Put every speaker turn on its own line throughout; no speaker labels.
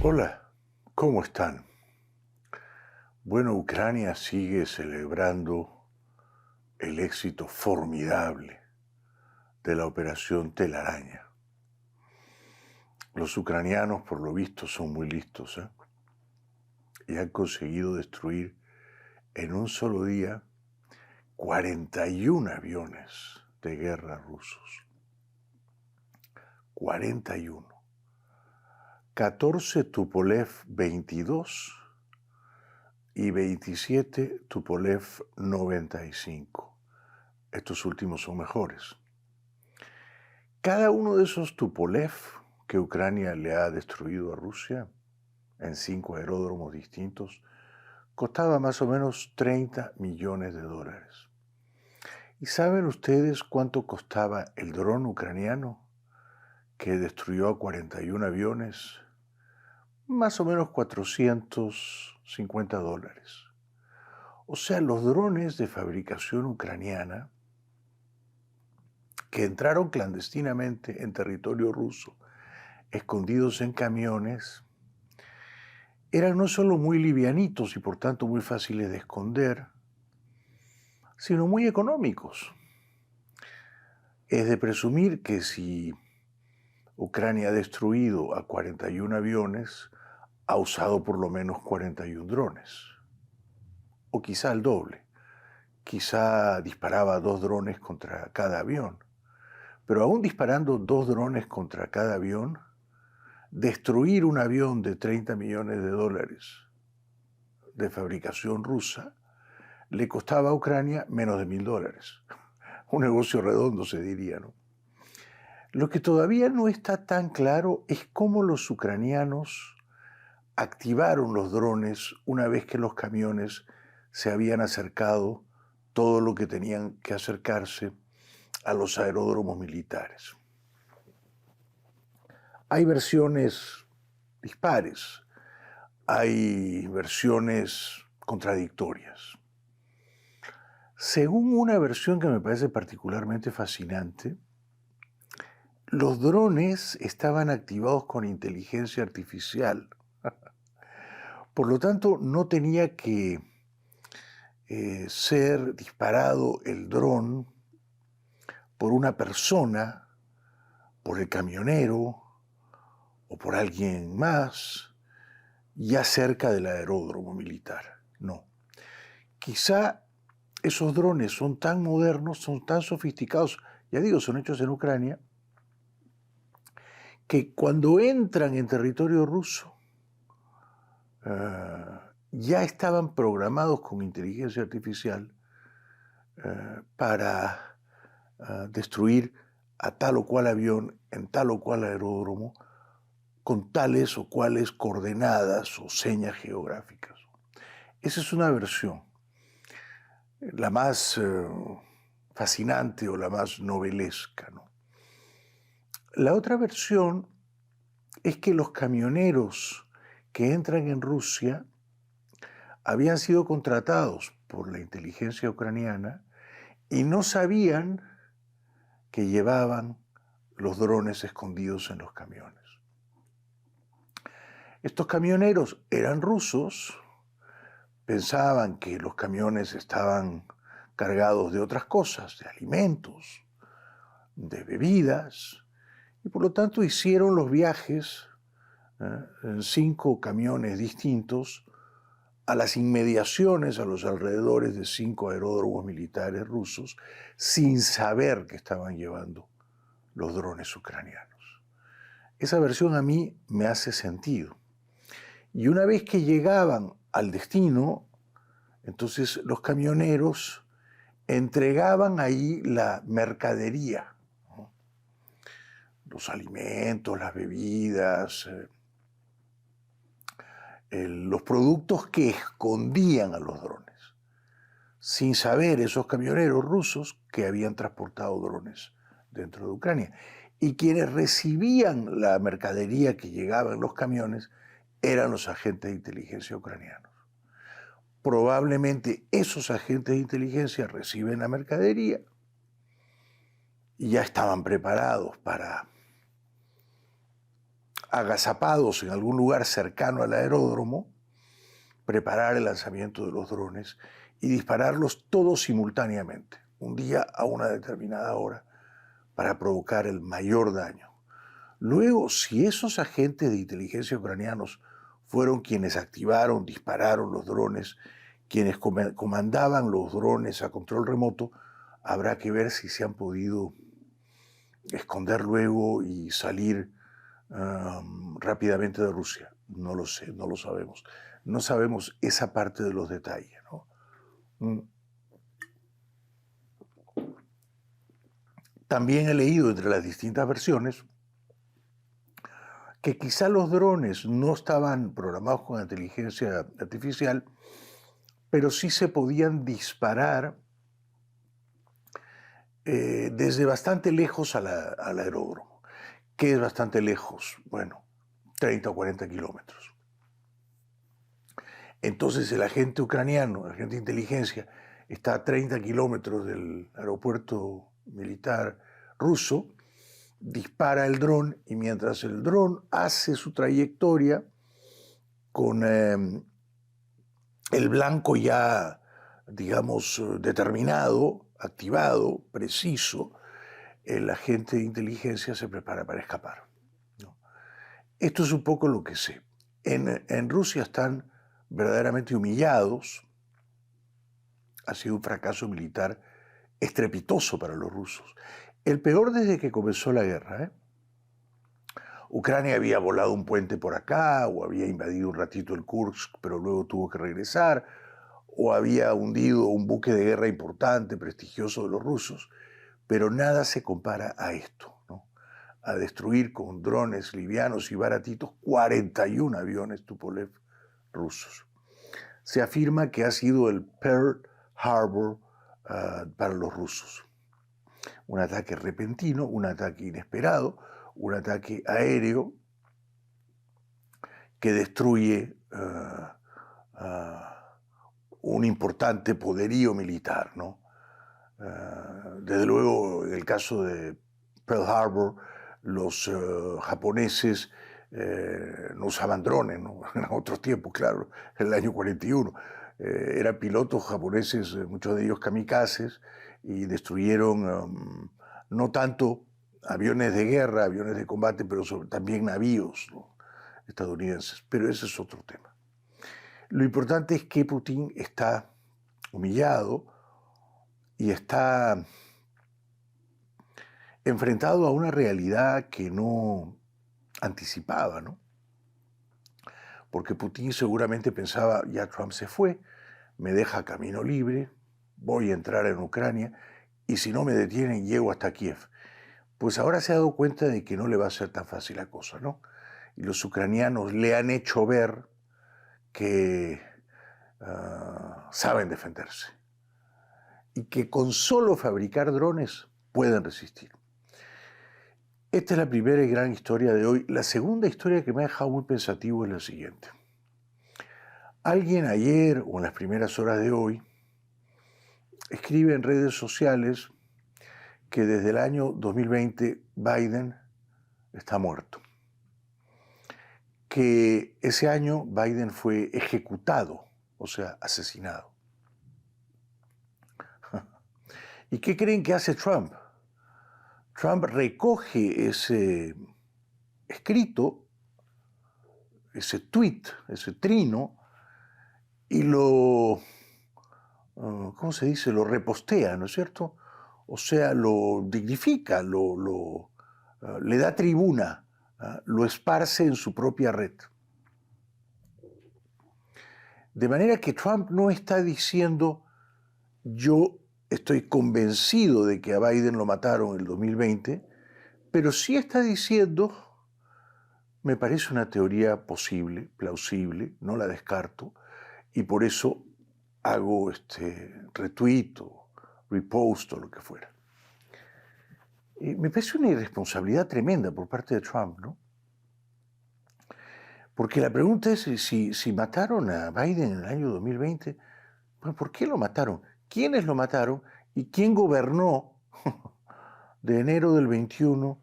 Hola, ¿cómo están? Bueno, Ucrania sigue celebrando el éxito formidable de la operación Telaraña. Los ucranianos, por lo visto, son muy listos, ¿eh? Y han conseguido destruir en un solo día 41 aviones de guerra rusos. 41. 14 Tupolev 22 y 27 Tupolev 95. Estos últimos son mejores. Cada uno de esos Tupolev que Ucrania le ha destruido a Rusia en 5 aeródromos distintos costaba más o menos 30 millones de dólares. ¿Y saben ustedes cuánto costaba el dron ucraniano que destruyó a 41 aviones? Más o menos 450 dólares. O sea, los drones de fabricación ucraniana que entraron clandestinamente en territorio ruso, escondidos en camiones, eran no solo muy livianitos y por tanto muy fáciles de esconder, sino muy económicos. Es de presumir que si Ucrania ha destruido a 41 aviones, ha usado por lo menos 41 drones, o quizá el doble. Quizá disparaba 2 drones contra cada avión, pero aún disparando 2 drones contra cada avión, destruir un avión de 30 millones de dólares de fabricación rusa le costaba a Ucrania menos de $1.000. Un negocio redondo, se diría, ¿no? Lo que todavía no está tan claro es cómo los ucranianos activaron los drones una vez que los camiones se habían acercado todo lo que tenían que acercarse a los aeródromos militares. Hay versiones dispares, hay versiones contradictorias. Según una versión que me parece particularmente fascinante, los drones estaban activados con inteligencia artificial. Por lo tanto, no tenía que ser disparado el dron por una persona, por el camionero o por alguien más, ya cerca del aeródromo militar. No. Quizá esos drones son tan modernos, son tan sofisticados, ya digo, son hechos en Ucrania, que cuando entran en territorio ruso, ya estaban programados con inteligencia artificial para destruir a tal o cual avión en tal o cual aeródromo con tales o cuales coordenadas o señas geográficas. Esa es una versión, la más fascinante o la más novelesca, ¿no? La otra versión es que los camioneros que entran en Rusia habían sido contratados por la inteligencia ucraniana y no sabían que llevaban los drones escondidos en los camiones. Estos camioneros eran rusos, pensaban que los camiones estaban cargados de otras cosas, de alimentos, de bebidas, y por lo tanto hicieron los viajes en 5 camiones distintos a las inmediaciones, a los alrededores de 5 aeródromos militares rusos, sin saber que estaban llevando los drones ucranianos. Esa versión a mí me hace sentido. Y una vez que llegaban al destino, entonces los camioneros entregaban ahí la mercadería, ¿no? Los alimentos, las bebidas, los productos que escondían a los drones, sin saber esos camioneros rusos que habían transportado drones dentro de Ucrania. Y quienes recibían la mercadería que llegaba en los camiones eran los agentes de inteligencia ucranianos. Probablemente esos agentes de inteligencia reciben la mercadería y ya estaban preparados para agazapados en algún lugar cercano al aeródromo, preparar el lanzamiento de los drones y dispararlos todos simultáneamente, un día a una determinada hora, para provocar el mayor daño. Luego, si esos agentes de inteligencia ucranianos fueron quienes activaron, dispararon los drones, quienes comandaban los drones a control remoto, habrá que ver si se han podido esconder luego y salir rápidamente de Rusia. No lo sé, no lo sabemos. No sabemos esa parte de los detalles, ¿no? También he leído entre las distintas versiones que quizá los drones no estaban programados con inteligencia artificial, pero sí se podían disparar desde bastante lejos al aeródromo. ¿Qué es bastante lejos? Bueno, 30 o 40 kilómetros. Entonces el agente ucraniano, el agente de inteligencia, está a 30 kilómetros del aeropuerto militar ruso, dispara el dron y mientras el dron hace su trayectoria con el blanco ya, digamos, determinado, activado, preciso, el agente de inteligencia se prepara para escapar, ¿no? Esto es un poco lo que sé. En Rusia están verdaderamente humillados. Ha sido un fracaso militar estrepitoso para los rusos. El peor desde que comenzó la guerra, ¿eh? Ucrania había volado un puente por acá, o había invadido un ratito el Kursk, pero luego tuvo que regresar, o había hundido un buque de guerra importante, prestigioso de los rusos, pero nada se compara a esto, ¿no? A destruir con drones livianos y baratitos 41 aviones Tupolev rusos. Se afirma que ha sido el Pearl Harbor para los rusos. Un ataque repentino, un ataque inesperado, un ataque aéreo que destruye un importante poderío militar, ¿no? Desde luego, en el caso de Pearl Harbor, los japoneses no usaban drones, ¿no? En otros tiempos, claro, en el año 41. Eran pilotos japoneses, muchos de ellos kamikazes, y destruyeron no tanto aviones de guerra, aviones de combate, pero también navíos, ¿no?, estadounidenses. Pero ese es otro tema. Lo importante es que Putin está humillado y está enfrentado a una realidad que no anticipaba, ¿no? Porque Putin seguramente pensaba, ya Trump se fue, me deja camino libre, voy a entrar en Ucrania y si no me detienen llego hasta Kiev. Pues ahora se ha dado cuenta de que no le va a ser tan fácil la cosa, ¿no? Y los ucranianos le han hecho ver que saben defenderse y que con solo fabricar drones pueden resistir. Esta es la primera y gran historia de hoy. La segunda historia que me ha dejado muy pensativo es la siguiente. Alguien ayer o en las primeras horas de hoy escribe en redes sociales que desde el año 2020 Biden está muerto. Que ese año Biden fue ejecutado, o sea, asesinado. ¿Y qué creen que hace Trump? Trump recoge ese escrito, ese tweet, ese trino, y lo, ¿cómo se dice? Lo repostea, ¿no es cierto? O sea, lo dignifica, le da tribuna, lo esparce en su propia red. De manera que Trump no está diciendo, yo estoy convencido de que a Biden lo mataron en el 2020, pero sí está diciendo, me parece una teoría posible, plausible, no la descarto, y por eso hago retweet o repost o lo que fuera. Me parece una irresponsabilidad tremenda por parte de Trump, ¿no? Porque la pregunta es si mataron a Biden en el año 2020, bueno, ¿por qué lo mataron? ¿Quiénes lo mataron? ¿Y quién gobernó de enero del 21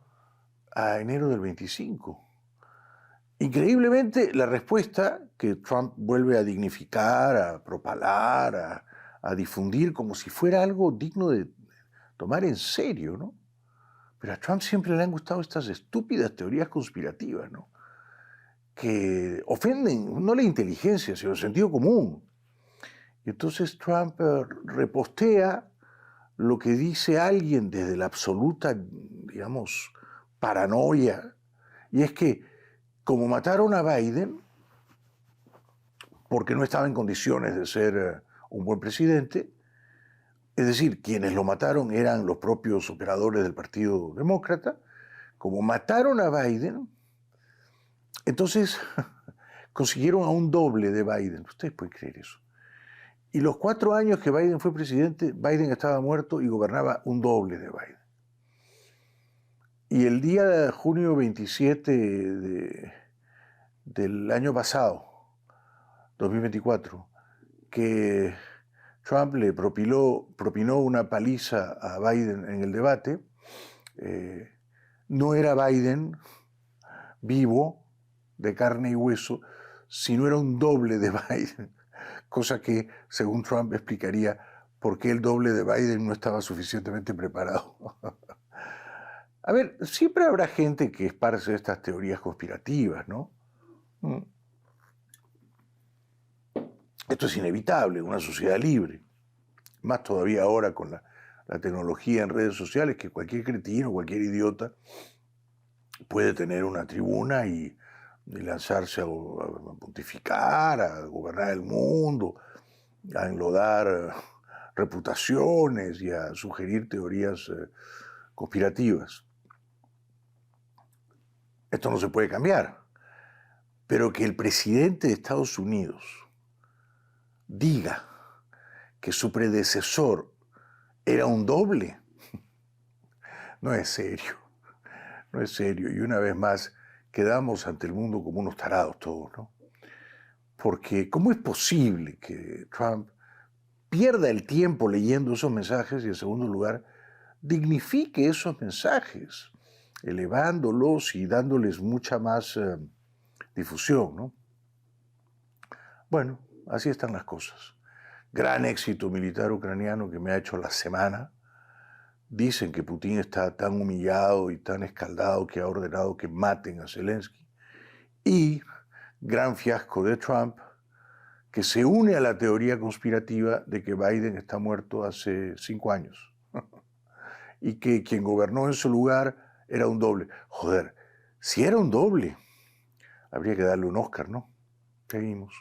a enero del 25? Increíblemente, la respuesta que Trump vuelve a dignificar, a propalar, a difundir como si fuera algo digno de tomar en serio, ¿no? Pero a Trump siempre le han gustado estas estúpidas teorías conspirativas, ¿no? Que ofenden no la inteligencia, sino el sentido común. Y entonces Trump repostea lo que dice alguien desde la absoluta, digamos, paranoia, y es que como mataron a Biden, porque no estaba en condiciones de ser un buen presidente, es decir, quienes lo mataron eran los propios operadores del Partido Demócrata, como mataron a Biden, entonces consiguieron a un doble de Biden. Ustedes pueden creer eso. Y los 4 años que Biden fue presidente, Biden estaba muerto y gobernaba un doble de Biden. Y el día de junio 27 del año pasado, 2024, que Trump le propinó una paliza a Biden en el debate, no era Biden vivo, de carne y hueso, sino era un doble de Biden, cosa que, según Trump, explicaría por qué el doble de Biden no estaba suficientemente preparado. A ver, siempre habrá gente que esparce estas teorías conspirativas, ¿no? Esto es inevitable en una sociedad libre, más todavía ahora con la tecnología en redes sociales, que cualquier cretino, cualquier idiota puede tener una tribuna y lanzarse a pontificar, a gobernar el mundo, a enlodar reputaciones y a sugerir teorías conspirativas. Esto no se puede cambiar, pero que el presidente de Estados Unidos diga que su predecesor era un doble, no es serio, no es serio. Y una vez más, quedamos ante el mundo como unos tarados todos, ¿no? Porque ¿cómo es posible que Trump pierda el tiempo leyendo esos mensajes y, en segundo lugar, dignifique esos mensajes, elevándolos y dándoles mucha más difusión, ¿no? Bueno, así están las cosas. Gran éxito militar ucraniano que me ha hecho la semana. Dicen que Putin está tan humillado y tan escaldado que ha ordenado que maten a Zelensky. Y gran fiasco de Trump, que se une a la teoría conspirativa de que Biden está muerto hace 5 años y que quien gobernó en su lugar era un doble. Joder, si era un doble, habría que darle un Oscar, ¿no? Seguimos.